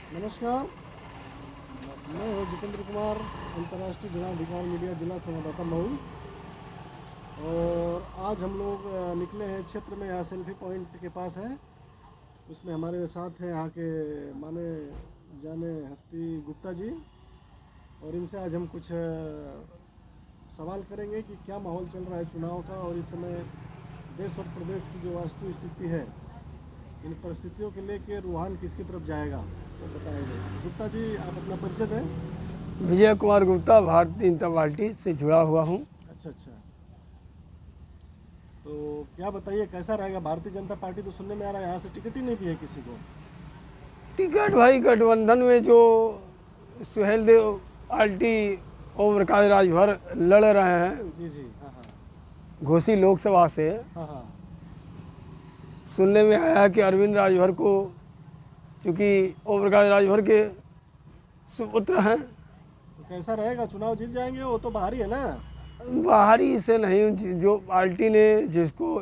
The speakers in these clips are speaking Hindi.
नमस्कार, मैं हूँ जितेंद्र कुमार, अंतर्राष्ट्रीय जनाधिकार मीडिया जिला संवाददाता मऊ। और आज हम लोग निकले हैं क्षेत्र में, यहाँ सेल्फी पॉइंट के पास है। उसमें हमारे साथ हैं यहाँ के माने जाने हस्ती गुप्ता जी, और इनसे आज हम कुछ सवाल करेंगे कि क्या माहौल चल रहा है चुनाव का, और इस समय देश और प्रदेश की जो वास्तु स्थिति है, इन परिस्थितियों के लेके रुझान किसकी तरफ जाएगा वो बताएंगे। गुप्ता जी, आप अपना परिचय दें। विजय कुमार गुप्ता, भारतीय जनता पार्टी से जुड़ा हुआ हूँ। अच्छा, तो क्या बताइए, कैसा रहेगा? भारतीय जनता पार्टी तो सुनने में आ रहा है यहाँ से टिकट ही नहीं दी है किसी को। टिकट भाई गठबंधन में जो सुहेल देव आल्टी ओम प्रकाश राजभर लड़ रहे हैं जी जी, हाँ घोसी लोकसभा से, हाँ। सुनने में आया है कि अरविंद राजभर को, चूँकि ओम प्रकाश राजभर के सुपुत्र हैं, तो कैसा रहेगा? चुनाव जीत जाएंगे? वो तो बाहरी है ना। बाहरी से नहीं, जो पार्टी ने जिसको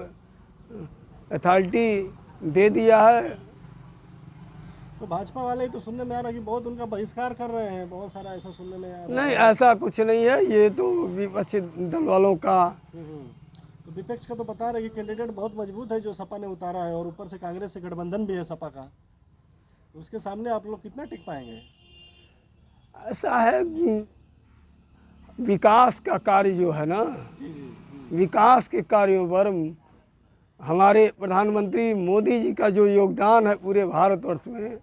अथॉरिटी दे दिया है। तो भाजपा वाले ही तो सुनने में आ रहा है कि बहुत उनका बहिष्कार कर रहे हैं, बहुत सारा ऐसा सुनने में आ रहा है। नहीं, ऐसा कुछ नहीं है, ये तो विपक्षी दल वालों का। तो विपक्ष का तो बता रहे कि कैंडिडेट बहुत मजबूत है जो सपा ने उतारा है, और ऊपर से कांग्रेस से गठबंधन भी है सपा का। उसके सामने आप लोग कितना टिक पाएंगे? ऐसा है, विकास का कार्य जो है ना, जी जी, विकास के कार्यों पर हमारे प्रधानमंत्री मोदी जी का जो योगदान है पूरे भारतवर्ष में,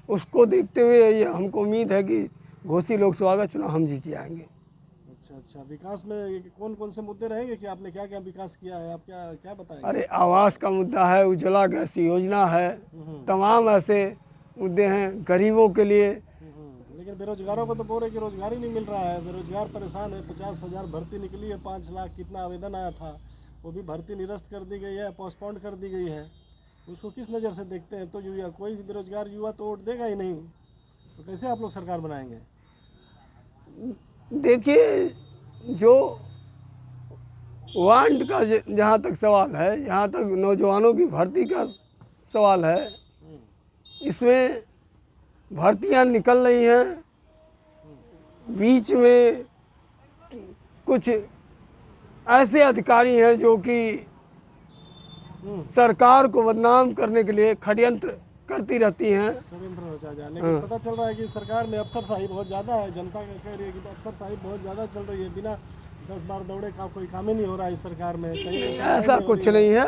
उसको देखते हुए ये हमको उम्मीद है कि घोसी लोकसभा का चुनाव हम जीत जाएंगे। अच्छा, विकास में कौन कौन से मुद्दे रहेंगे कि आपने क्या क्या विकास किया है? आप क्या क्या बताएंगे? अरे, आवास का मुद्दा है, उज्ज्वला गैस योजना है, तमाम ऐसे मुद्दे हैं गरीबों के लिए। लेकिन बेरोजगारों को तो बोल रहे कि रोजगार ही नहीं मिल रहा है, बेरोजगार परेशान है। 50,000 भर्ती निकली है, 5 लाख कितना आवेदन आया था, वो भी भर्ती निरस्त कर दी गई है, पोस्टपोन्ड कर दी गई है। उसको किस नज़र से देखते हैं? तो युवा, कोई भी बेरोजगार युवा तो वोट देगा ही नहीं, तो कैसे आप लोग सरकार बनाएंगे? देखिए, जो वांट का जहाँ तक सवाल है, जहाँ तक नौजवानों की भर्ती का सवाल है, इसमें भर्तियाँ निकल रही हैं। बीच में कुछ ऐसे अधिकारी हैं जो कि सरकार को बदनाम करने के लिए षड्यंत्र करती रहती हैं। षड्यंत्र रचा जाए, लेकिन पता चल रहा है कि सरकार में अफसरशाही बहुत ज़्यादा है। जनता का कह रही है कि अफसरशाही बहुत ज़्यादा चल रही है, बिना 10 बार दौड़े का कोई काम ही नहीं हो रहा है इस सरकार में। कहीं ऐसा कुछ नहीं है।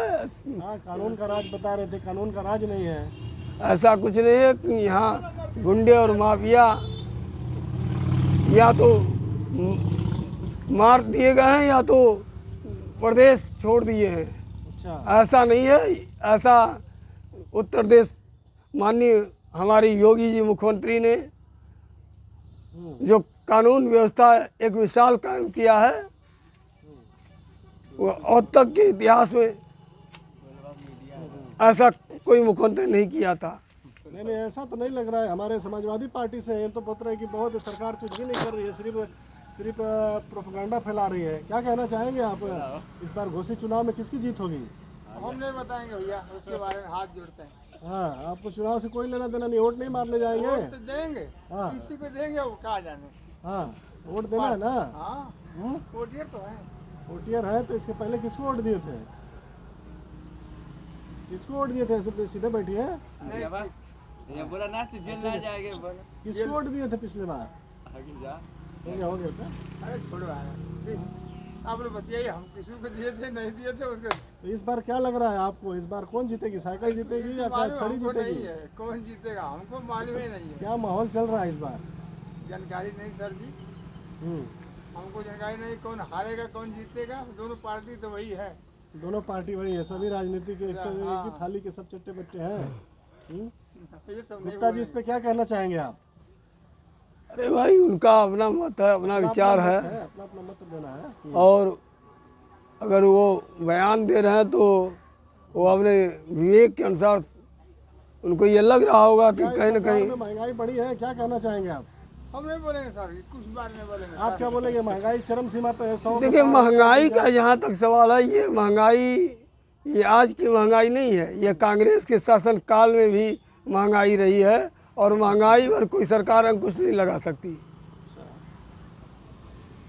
हाँ, कानून का राज बता रहे थे, कानून का राज नहीं है। ऐसा कुछ नहीं है कि यहाँ गुंडे और माफिया या तो मार दिए गए हैं या तो प्रदेश छोड़ दिए हैं। अच्छा, ऐसा नहीं है। ऐसा उत्तर प्रदेश माननीय हमारी योगी जी मुख्यमंत्री ने जो कानून व्यवस्था एक मिसाल कायम किया है, वो अब तक के इतिहास में ऐसा कोई मुख्यमंत्री नहीं किया था। नहीं, ऐसा तो नहीं लग रहा है। हमारे समाजवादी पार्टी से हम तो बोल रहे हैं कि बहुत सरकार कुछ भी नहीं कर रही है, सिर्फ प्रोपेगेंडा फैला रही है। क्या कहना चाहेंगे आप? इस बार घोसी चुनाव में किसकी जीत होगी? हम नहीं बताएंगे भैया, उसके बारे में हाथ जोड़ते हैं। हाँ, आपको चुनाव से कोई लेना देना नहीं, वोट नहीं मारने जाएंगे। वोट तो देंगे, हाँ। किसी को देंगे वो कहाँ जाने। हाँ, वोट देना है ना। हाँ, वोटियर तो है। वोटियर है, तो इसके पहले किसको वोट दिए थे? किसको वोट दिए थे? ऐसे सीधे बैठिए। ये बोला ना तो जेल ना जाएंगे। किसको वोट दिए थे पिछले बार? हो गया था। अरे छोड़ो आप लोग बताइए, हम किसी को दिए थे नहीं दिए थे उसके। तो इस बार क्या लग रहा है आपको? इस बार कौन जीतेगी? साइकिल जीतेगी या क्या छड़ी जीतेगी? नहीं है, कौन जीतेगा हमको मालूम ही नहीं है। क्या माहौल चल रहा है इस बार? जानकारी नहीं सर जी, हमको जानकारी नहीं कौन हारेगा कौन जीतेगा। दोनों पार्टी तो वही है। दोनों पार्टी वही है, सभी राजनीति के एक ही थाली के सब चट्टे बट्टे हैं। ये सब गुप्ता जी, इस पे क्या कहना चाहेंगे आप? अरे भाई, उनका अपना मत है, अपना विचार है, अपना अपना मत देना है। और अगर वो बयान दे रहे हैं तो वो अपने विवेक के अनुसार उनको ये लग रहा होगा कि कहीं ना कहीं महंगाई बढ़ी है, क्या कहना चाहेंगे आप? हम नहीं बोलेंगे सर, कुछ बार नहीं बोलेंगे। आप क्या बोलेंगे? महंगाई चरम सीमा पे है। 100 देखिए, महंगाई का जहाँ तक सवाल है, ये महंगाई ये आज की महंगाई नहीं है, ये कांग्रेस के शासन काल में भी महंगाई रही है। और महंगाई पर कोई सरकार अंकुश नहीं लगा सकती। अच्छा,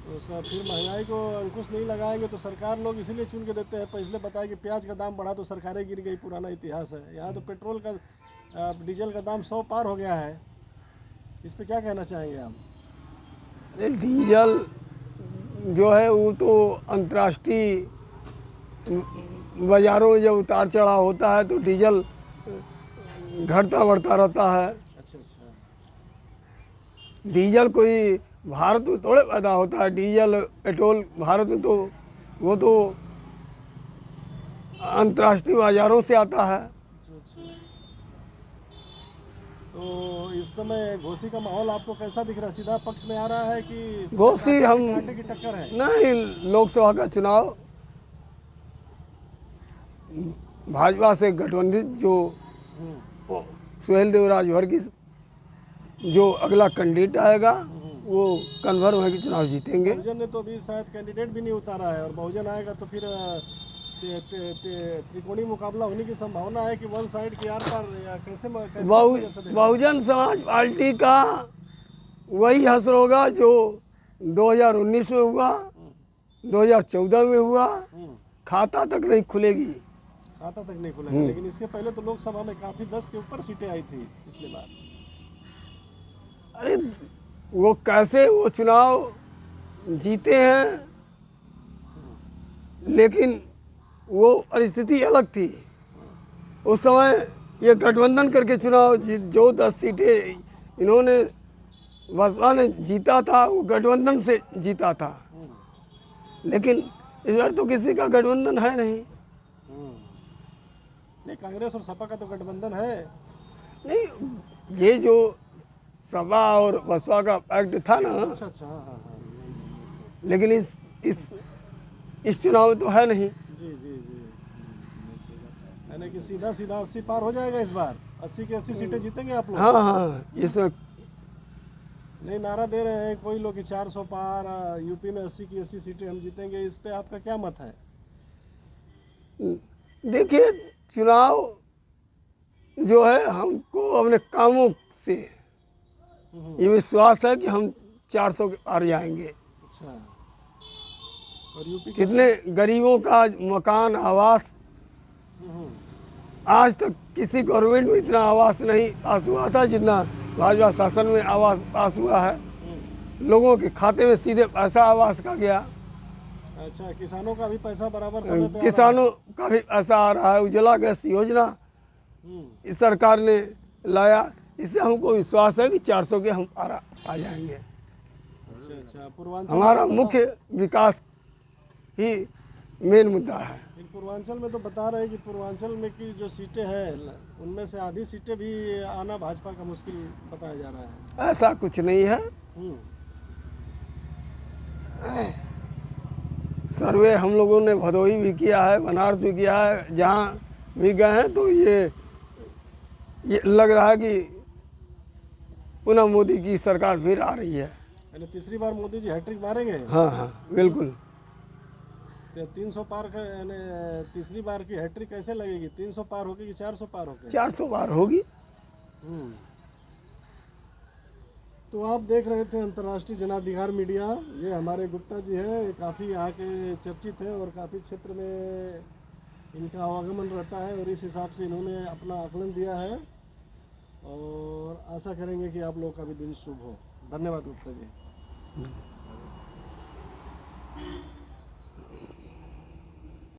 तो सर फिर महंगाई को अंकुश नहीं लगाएंगे तो सरकार लोग इसीलिए चुन के देते हैं। पहले बताया कि प्याज का दाम बढ़ा तो सरकारें गिर गई, पुराना इतिहास है। यहाँ तो पेट्रोल का डीजल का दाम 100 पार हो गया है, इस पे क्या कहना चाहेंगे आप? अरे डीजल जो है वो तो अंतर्राष्ट्रीय बाज़ारों में जब उतार चढ़ाव होता है तो डीजल घटता बढ़ता रहता है। अच्छा अच्छा। डीजल कोई भारत में थोड़े पैदा होता है, डीजल पेट्रोल भारत में तो वो तो अंतर्राष्ट्रीय बाज़ारों से आता है। अच्छा अच्छा। तो इस समय घोसी का माहौल आपको कैसा दिख रहा है? सीधा पक्ष में आ रहा है कि घोसी हम कांटे की टक्कर है? नहीं, लोकसभा का चुनाव भाजपा से गठबंधित जो सुहेल देव राजभर की जो अगला कैंडिडेट आएगा वो कन्फर्म है कि चुनाव जीतेंगे। बहुजन ने तो अभी शायद कैंडिडेट भी नहीं उतारा है, और बहुजन आएगा तो फिर त्रिकोणीय मुकाबला होने की संभावना है कि वन साइड की आर पार, या कैसे नजर से देखें? बहुजन समाज पार्टी का वही हश्र होगा जो 2019 में हुआ, 2014 में हुआ। खाता तक नहीं खुलेगी। खाता तक नहीं खुलेगा, लेकिन इसके पहले तो लोकसभा में काफी 10 के ऊपर सीटें आई थी पिछली बार। अरे वो कैसे वो चुनाव जीते हैं, लेकिन वो परिस्थिति अलग थी। उस समय ये गठबंधन करके चुनाव जो 10 सीटें इन्होंने बसपा ने जीता था वो गठबंधन से जीता था, लेकिन इस बार तो किसी का गठबंधन है नहीं। नहीं, कांग्रेस और सपा का तो गठबंधन है। नहीं, ये जो सपा और बसपा का पैक्ट था ना, अच्छा अच्छा, हाँ हाँ हाँ, लेकिन इस चुनाव में तो है नहीं। जी जी जी। यानी कि सीधा सीधा 80 पार हो जाएगा इस बार, 80 के 80 सीटें जीतेंगे आप लोग? हाँ हाँ, इसमें नहीं, नारा दे रहे हैं कोई लोग कि 400 पार, यूपी में 80 की 80 सीटें हम जीतेंगे। इस पे आपका क्या मत है? देखिए, चुनाव जो है हमको अपने कामों से ये विश्वास है कि हम 400 के पार जाएंगे। अच्छा, और यूपी कितने गरीबों का मकान आवास, आज तक किसी गवर्नमेंट में इतना आवास नहीं पास हुआ था जितना भाजपा शासन में आवास पास हुआ है। लोगों के खाते में सीधे पैसा आवास का गया। अच्छा, किसानों का भी पैसा बराबर समय पे आ रहा है? किसानों का भी पैसा आ रहा है। उज्ज्वला गैस योजना इस सरकार ने लाया, इससे हमको विश्वास है कि 400 के हम पार आ जाएंगे। अच्छा अच्छा। पूर्वांचल हमारा में मुख्य विकास ही मेन मुद्दा है। पूर्वांचल में तो बता रहे हैं कि पूर्वांचल में की जो सीटें हैं उनमें से आधी सीटें भी आना भाजपा का मुश्किल बताया जा रहा है। ऐसा कुछ नहीं है। सर्वे हम लोगों ने भदोही भी किया है, बनारस भी किया है, जहाँ भी गए हैं तो ये लग रहा है कि पुनः मोदी की सरकार फिर आ रही है। यानी तीसरी बार मोदी जी हैट्रिक मारेंगे? हाँ हाँ बिल्कुल। तो 300 पार का, यानी तीसरी बार की हैट्रिक कैसे लगेगी? 300 पार होगी कि 400 पार होगी? 400 पार होगी। तो आप देख रहे थे अंतर्राष्ट्रीय जनाधिकार मीडिया। ये हमारे गुप्ता जी हैं, काफ़ी यहाँ के चर्चित है और काफ़ी क्षेत्र में इनका आवागमन रहता है, और इस हिसाब से इन्होंने अपना आकलन दिया है, और आशा करेंगे कि आप लोगों का भी दिन शुभ हो। धन्यवाद गुप्ता जी।